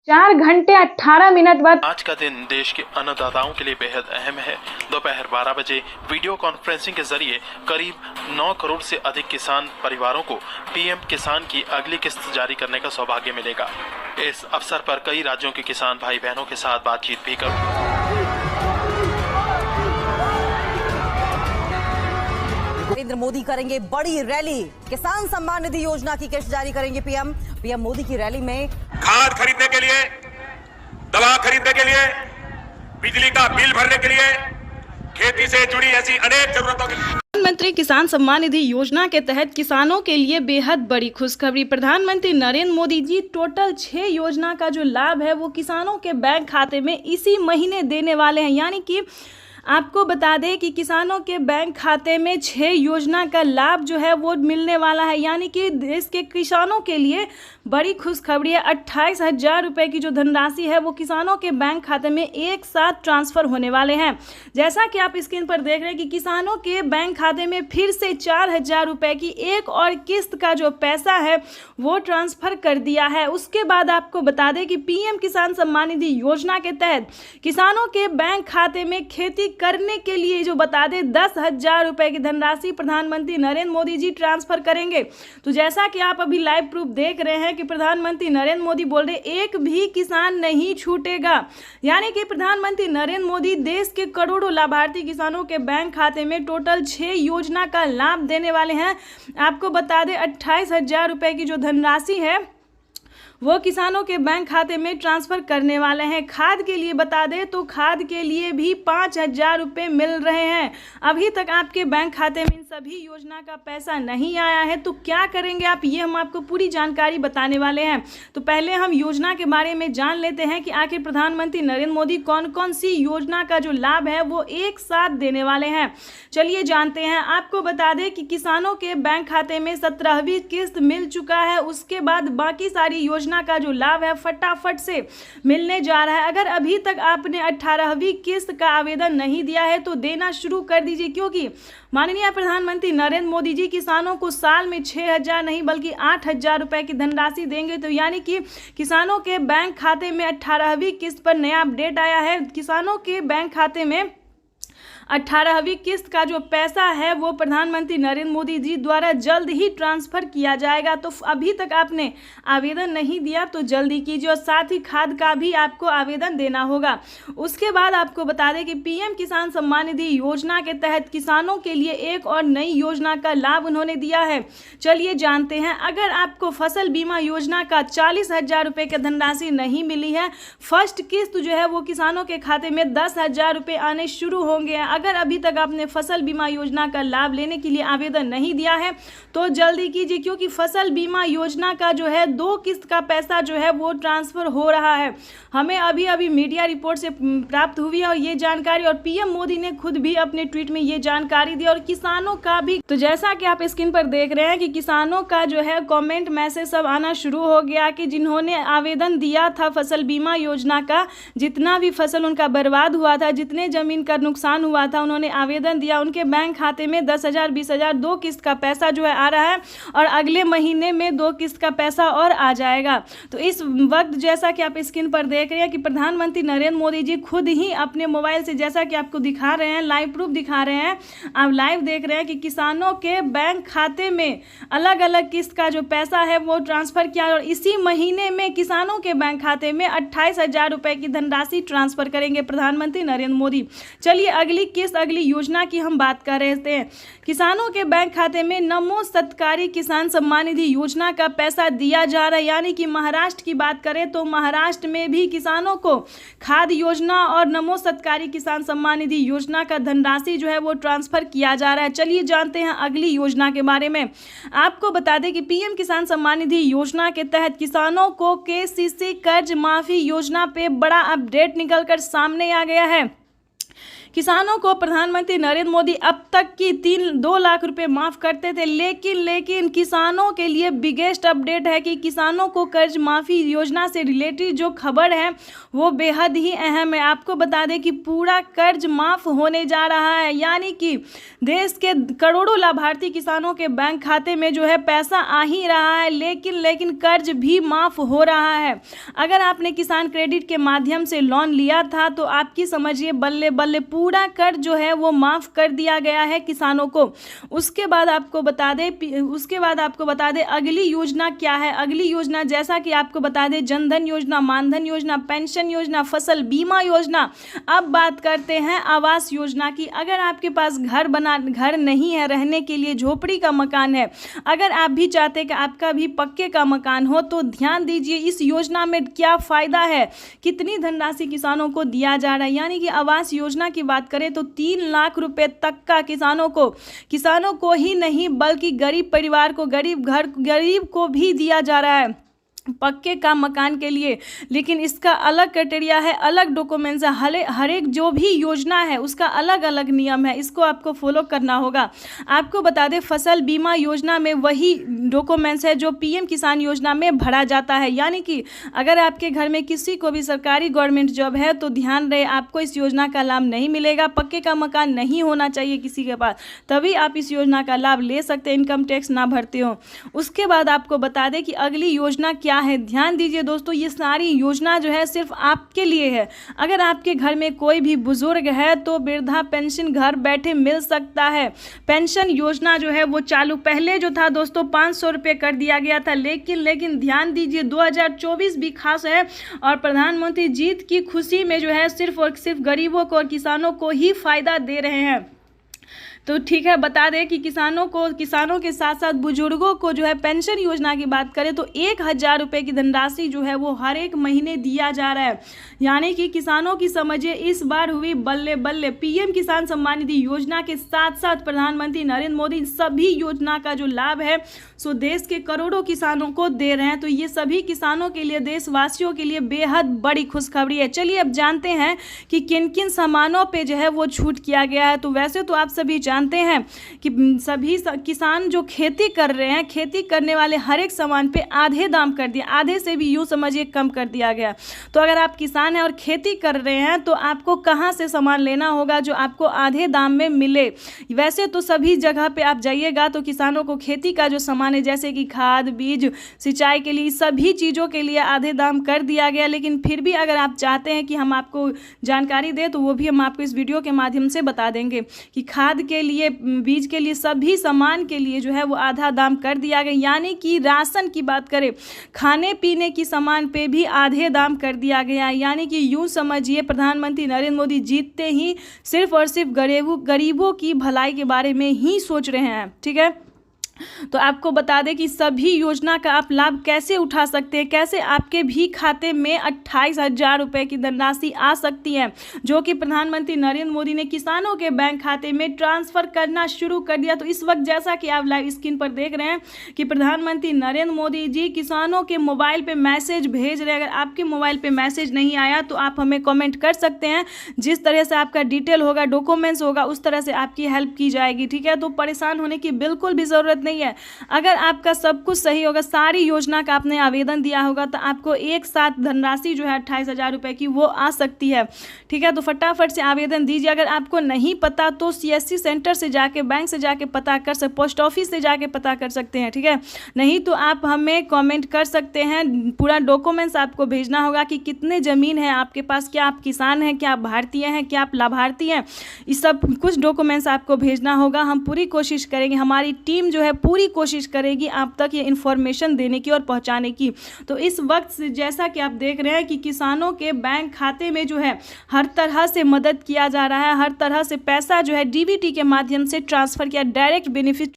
4 घंटे 18 मिनट बाद आज का दिन देश के अन्नदाताओं के लिए बेहद अहम है। दोपहर 12 बजे वीडियो कॉन्फ्रेंसिंग के जरिए करीब 9 करोड़ से अधिक किसान परिवारों को पीएम किसान की अगली किस्त जारी करने का सौभाग्य मिलेगा। इस अवसर पर कई राज्यों के किसान भाई बहनों के साथ बातचीत भी करूंगा। नरेंद्र मोदी करेंगे बड़ी रैली, किसान सम्मान निधि योजना की किस्त जारी करेंगे पीएम मोदी की रैली में खाद खरीदने के लिए, दवा खरीदने के लिए, बिजली का बिल भरने के लिए, खेती से जुड़ी ऐसी अनेक जरूरतों के लिए प्रधानमंत्री किसान सम्मान निधि योजना के तहत किसानों के लिए बेहद बड़ी खुशखबरी। प्रधानमंत्री नरेंद्र मोदी जी टोटल 6 योजना का जो लाभ है वो किसानों के बैंक खाते में इसी महीने देने वाले हैं। यानी कि आपको बता दें कि किसानों के बैंक खाते में 6 योजना का लाभ जो है वो मिलने वाला है। यानी कि देश के किसानों के लिए बड़ी खुशखबरी है। 28,000 रुपये की जो धनराशि है वो किसानों के बैंक खाते में एक साथ ट्रांसफ़र होने वाले हैं। जैसा कि आप स्क्रीन पर देख रहे हैं कि किसानों के बैंक खाते में फिर से 4,000 रुपये की एक और किस्त का जो पैसा है वो ट्रांसफ़र कर दिया है। उसके बाद आपको बता दें कि पीएम किसान सम्मान निधि योजना के तहत किसानों के बैंक खाते में खेती करने के लिए जो बता दें 10,000 रुपये की धनराशि प्रधानमंत्री नरेंद्र मोदी जी ट्रांसफर करेंगे। तो जैसा कि आप अभी लाइव प्रूफ देख रहे हैं कि प्रधानमंत्री नरेंद्र मोदी बोल रहे एक भी किसान नहीं छूटेगा। यानी कि प्रधानमंत्री नरेंद्र मोदी देश के करोड़ों लाभार्थी किसानों के बैंक खाते में टोटल 6 योजना का लाभ देने वाले हैं। आपको बता दें 28,000 रुपये की जो धनराशि है वो किसानों के बैंक खाते में ट्रांसफ़र करने वाले हैं। खाद के लिए बता दें तो खाद के लिए भी 5,000 रुपये मिल रहे हैं। अभी तक आपके बैंक खाते में इन सभी योजना का पैसा नहीं आया है तो क्या करेंगे आप, ये हम आपको पूरी जानकारी बताने वाले हैं। तो पहले हम योजना के बारे में जान लेते हैं कि आखिर प्रधानमंत्री नरेंद्र मोदी कौन कौन सी योजना का जो लाभ है वो एक साथ देने वाले हैं। चलिए जानते हैं। आपको बता दें कि किसानों के बैंक खाते में 17वीं किस्त मिल चुका है। उसके बाद बाकी सारी योजना का जो लाभ है फटाफट से मिलने जा रहा है। अगर अभी तक आपने 18वीं किस्त का आवेदन नहीं दिया है तो देना शुरू कर दीजिए, क्योंकि माननीय प्रधानमंत्री नरेंद्र मोदी जी किसानों को साल में 6,000 नहीं बल्कि 8,000 रुपए की धनराशि देंगे। तो यानी कि किसानों के बैंक खाते में 18वीं किस्त पर नया अपडेट आया है। किसानों के बैंक खाते में 18वीं किस्त का जो पैसा है वो प्रधानमंत्री नरेंद्र मोदी जी द्वारा जल्द ही ट्रांसफ़र किया जाएगा। तो अभी तक आपने आवेदन नहीं दिया तो जल्दी कीजिए और साथ ही खाद का भी आपको आवेदन देना होगा। उसके बाद आपको बता दें कि पीएम किसान सम्मान निधि योजना के तहत किसानों के लिए एक और नई योजना का लाभ उन्होंने दिया है। चलिए जानते हैं। अगर आपको फसल बीमा योजना का 40,000 रुपये की धनराशि नहीं मिली है, फर्स्ट किस्त जो है वो किसानों के खाते में 10,000 रुपये आने शुरू होंगे। अगर अभी तक आपने फसल बीमा योजना का लाभ लेने के लिए आवेदन नहीं दिया है तो जल्दी कीजिए, क्योंकि फसल बीमा योजना का जो है 2 किस्त का पैसा जो है वो ट्रांसफ़र हो रहा है। हमें अभी मीडिया रिपोर्ट से प्राप्त हुई है और ये जानकारी, और पीएम मोदी ने खुद भी अपने ट्वीट में ये जानकारी दी और किसानों का भी। तो जैसा कि आप स्क्रीन पर देख रहे हैं कि किसानों का जो है कमेंट मैसेज सब आना शुरू हो गया कि जिन्होंने आवेदन दिया था फसल बीमा योजना का, जितना भी फसल उनका बर्बाद हुआ था, जितने ज़मीन का नुकसान हुआ था, उन्होंने आवेदन दिया, उनके बैंक खाते में 10,000 20,000 2 किस्त का पैसा जो है आ रहा है और अगले महीने में 2 किस्त का पैसा और आ जाएगा। तो इस वक्त जैसा कि आप स्क्रीन पर देख रहे हैं कि प्रधानमंत्री नरेंद्र मोदी जी खुद ही अपने मोबाइल से, जैसा कि आपको दिखा रहे हैं, लाइव प्रूफ दिखा रहे हैं, आप लाइव देख रहे हैं कि किसानों के बैंक खाते में अलग अलग किस्त का जो पैसा है वो ट्रांसफ़र किया और इसी महीने में किसानों के बैंक खाते में 28,000 रुपये की धनराशि ट्रांसफ़र करेंगे प्रधानमंत्री नरेंद्र मोदी। चलिए अगली योजना की हम बात कर रहे थे। किसानों के बैंक खाते में नमो सत्कारी किसान सम्मान निधि योजना का पैसा दिया जा रहा है। यानी कि महाराष्ट्र की बात करें तो महाराष्ट्र में भी किसानों को खाद योजना और नमो सत्कारी किसान सम्मान निधि योजना का धनराशि जो है वो ट्रांसफ़र किया जा रहा है। चलिए जानते हैं अगली योजना के बारे में। आपको बता दें कि पीएम किसान सम्मान निधि योजना के तहत किसानों को केसीसी कर्ज माफी योजना पे बड़ा अपडेट निकलकर सामने आ गया है। किसानों को प्रधानमंत्री नरेंद्र मोदी अब तक की 2 लाख रुपए माफ करते थे, लेकिन किसानों के लिए बिगेस्ट अपडेट है कि किसानों को कर्ज माफी योजना से रिलेटेड जो खबर है वो बेहद ही अहम है। आपको बता दें कि पूरा कर्ज माफ होने जा रहा है, यानी कि देश के करोड़ों लाभार्थी किसानों के बैंक खाते में जो है पैसा आ ही रहा है, लेकिन कर्ज भी माफ हो रहा है। अगर आपने किसान क्रेडिट के माध्यम से लोन लिया था तो आपकी समझिए बल्ले बल्ले पूरा कर्ज जो है वो माफ कर दिया गया है किसानों को। उसके बाद आपको बता दें अगली योजना क्या है। अगली योजना जैसा कि आपको बता दें जनधन योजना, मानधन योजना, पेंशन योजना, फसल बीमा योजना। अब बात करते हैं आवास योजना की। अगर आपके पास घर नहीं है, रहने के लिए झोपड़ी का मकान है, अगर आप भी चाहते हैं कि आपका भी पक्के का मकान हो तो ध्यान दीजिए इस योजना में क्या फायदा है, कितनी धनराशि किसानों को दिया जा रहा है। यानी कि आवास योजना की बात करें तो 3 लाख रुपए तक का किसानों को ही नहीं बल्कि गरीब परिवार को, गरीब को भी दिया जा रहा है पक्के का मकान के लिए। लेकिन इसका अलग क्राइटेरिया है, अलग डॉक्यूमेंट्स है, हर एक जो भी योजना है उसका अलग अलग नियम है, इसको आपको फॉलो करना होगा। आपको बता दें फसल बीमा योजना में वही डॉक्यूमेंट्स है जो पीएम किसान योजना में भरा जाता है। यानी कि अगर आपके घर में किसी को भी सरकारी गवर्नमेंट जॉब है तो ध्यान रहे आपको इस योजना का लाभ नहीं मिलेगा। पक्के का मकान नहीं होना चाहिए किसी के पास, तभी आप इस योजना का लाभ ले सकते हैं, इनकम टैक्स ना भरते हो। उसके बाद आपको बता दें कि अगली योजना क्या है। ध्यान दीजिए दोस्तों, ये सारी योजना जो है सिर्फ आपके लिए है। अगर आपके घर में कोई भी बुजुर्ग है तो वृद्धा पेंशन घर बैठे मिल सकता है। पेंशन योजना जो है वो चालू पहले जो था दोस्तों 500 रुपये कर दिया गया था, लेकिन ध्यान दीजिए 2024 भी खास है और प्रधानमंत्री जीत की खुशी में जो है सिर्फ और सिर्फ गरीबों को और किसानों को ही फायदा दे रहे हैं। तो ठीक है, बता दें कि किसानों के साथ साथ बुजुर्गों को जो है पेंशन योजना की बात करें तो 1000 रुपये की धनराशि जो है वो हर एक महीने दिया जा रहा है। यानी कि किसानों की समझिए इस बार हुई बल्ले बल्ले। पीएम किसान सम्मान निधि योजना के साथ साथ प्रधानमंत्री नरेंद्र मोदी सभी योजना का जो लाभ है सो देश के करोड़ों किसानों को दे रहे हैं। तो ये सभी किसानों के लिए, देशवासियों के लिए बेहद बड़ी खुशखबरी है। चलिए अब जानते हैं कि किन किन सामानों पे जो है वो छूट किया गया है। तो वैसे तो आप सभी जानते हैं कि सभी किसान जो खेती कर रहे हैं, खेती करने वाले हर एक सामान पे आधे दाम कर दिया, आधे से भी यूँ समझिए कम कर दिया गया। तो अगर आप किसान हैं और खेती कर रहे हैं तो आपको कहाँ से सामान लेना होगा जो आपको आधे दाम में मिले। वैसे तो सभी जगह पे आप जाइएगा तो किसानों को खेती का जो सामान है जैसे कि खाद, बीज, सिंचाई के लिए सभी चीज़ों के लिए आधे दाम कर दिया गया। लेकिन फिर भी अगर आप चाहते हैं कि हम आपको जानकारी दें तो वो भी हम आपको इस वीडियो के माध्यम से बता देंगे कि खाद के लिए, बीज के लिए, सभी सामान के लिए जो है वो आधा दाम कर दिया गया। यानी कि राशन की बात करें, खाने पीने की सामान पे भी आधे दाम कर दिया गया। यानी कि यूँ समझिए प्रधानमंत्री नरेंद्र मोदी जीतते ही सिर्फ और सिर्फ गरीबों की भलाई के बारे में ही सोच रहे हैं। ठीक है, तो आपको बता दें कि सभी योजना का आप लाभ कैसे उठा सकते हैं, कैसे आपके भी खाते में 28,000 रुपये की धनराशि आ सकती है जो कि प्रधानमंत्री नरेंद्र मोदी ने किसानों के बैंक खाते में ट्रांसफ़र करना शुरू कर दिया। तो इस वक्त जैसा कि आप लाइव स्क्रीन पर देख रहे हैं कि प्रधानमंत्री नरेंद्र मोदी जी किसानों के मोबाइल पे मैसेज भेज रहे हैं। अगर आपके मोबाइल पे मैसेज नहीं आया तो आप हमें कमेंट कर सकते हैं, जिस तरह से आपका डिटेल होगा, डॉक्यूमेंट्स होगा, उस तरह से आपकी हेल्प की जाएगी। ठीक है, तो परेशान होने की बिल्कुल भी ज़रूरत नहीं है। अगर आपका सब कुछ सही होगा, सारी योजना का आपने आवेदन दिया होगा तो आपको एक साथ धनराशि जो है 28,000 रुपये की वो आ सकती है। ठीक है, तो फटाफट से आवेदन दीजिए। अगर आपको नहीं पता तो CSC सेंटर से जाके, बैंक से जाके पता कर सकते, पोस्ट ऑफिस से जाके पता कर सकते हैं। ठीक है, नहीं तो आप हमें कमेंट कर सकते हैं। पूरा डॉक्यूमेंट्स आपको भेजना होगा कि कितने ज़मीन है आपके पास, क्या आप किसान हैं, क्या आप भारतीय हैं, क्या आप लाभार्थी हैं, ये सब कुछ डॉक्यूमेंट्स आपको भेजना होगा। हम पूरी कोशिश करेंगे, हमारी टीम जो है पूरी कोशिश करेगी आप तक ये इन्फॉर्मेशन देने की और पहुंचाने की। तो इस वक्त जैसा कि आप देख रहे हैं कि किसानों के बैंक खाते में जो है हर तरह से मदद किया जा रहा है, हर तरह से पैसा जो है DBT के माध्यम से ट्रांसफ़र किया, डायरेक्ट बेनिफिट